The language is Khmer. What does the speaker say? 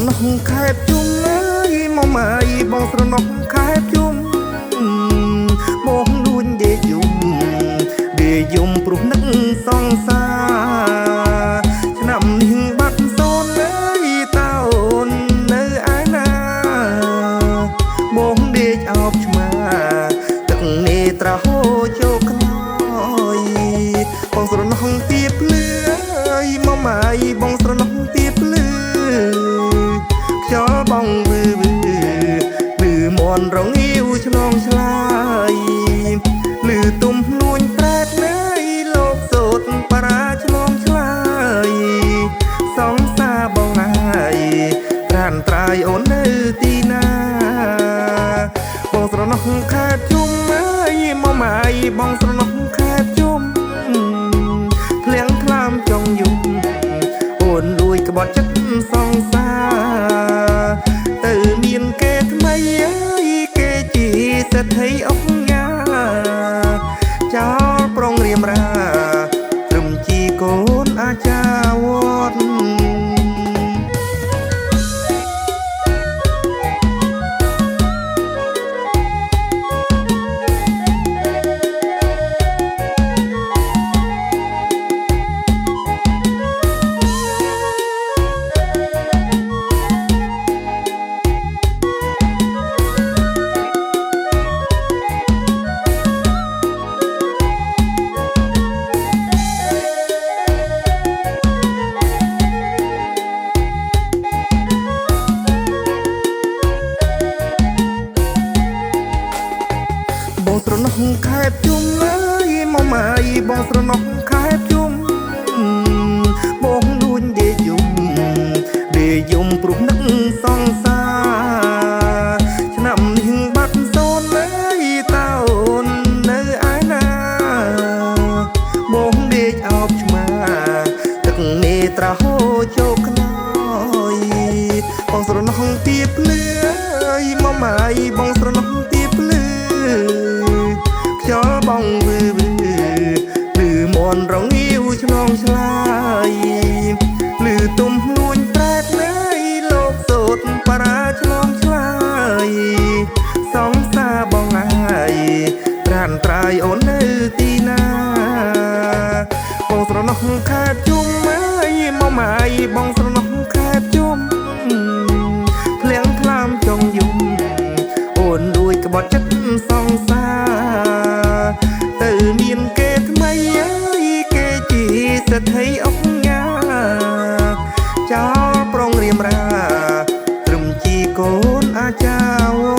ណោះខែបជុំអើយមកម៉ៃបងស្រណោះខែបជុំបងលួនដេកយំព្រោះនឹកសង្សារឆ្នាំនេះបាត់សូនអើយតើអូននៅឯណាបងដេកអោបឆ្មាទឹកនេត្រហូរចូលខ្នើយបងស្រណោះទៀបលឿអើយមកម៉ៃបងស្រណោះទៀបលឿខ្យល់បងវឺមន់រងាវឆ្លងឆ្លើយលឺទុំលួញប្រែតណៃលោកសូតបារាឆ្លងឆ្លើយសងសាបងហើយត្រានត្រាយអូននៅទីណាបងស្រណោះខែបជុំអើយមកម៉ៃបងស្រណោះខែបជុំធ្លៀងថ្លើមចង់យំអូនលួយក្បត់ចិត្តសងសាទៅមានគេថ្មីអើយគេជាសេដ្ឋីអុកញ៉ាចោលប្រុងរៀមរាត្រឹមជីកូនអាចារ្យវត្តបងស្រណោះខែបជុំអើយមកម៉ៃបងស្រណោះខែបជុំបងលួនដេកយំព្រោះនឹកសង្សារឆ្នាំនេះបាត់សូនអើយតើអូននៅឯណាបងដេកអោបឆ្មាទឹកនេត្រហូរចូលខ្នើយបងស្រណោះទៀបលឿអើយមកម៉ៃបងស្រណោះទៀបលឿខ្យល់បងវឺមន់រងាវឆ្លងឆ្លើយលឺទុំលួញប្រែតណៃលោកសូតបារាឆ្លងឆ្លើយសងសាបងហើយត្រានត្រាយអូននៅទីណាបងស្រណោះខែបជុំអើយមកម៉ៃបងស្រណោះខែបជុំធ្លៀងថ្លើមចង់យំអូនលួយក្បត់ចិត្តសងសារទៅមានគេថ្មីអើយគេជាសេដ្ឋីអុកញ៉ាចោលប្រុងរៀមរាត្រឹមជីកូនអាចារ្យ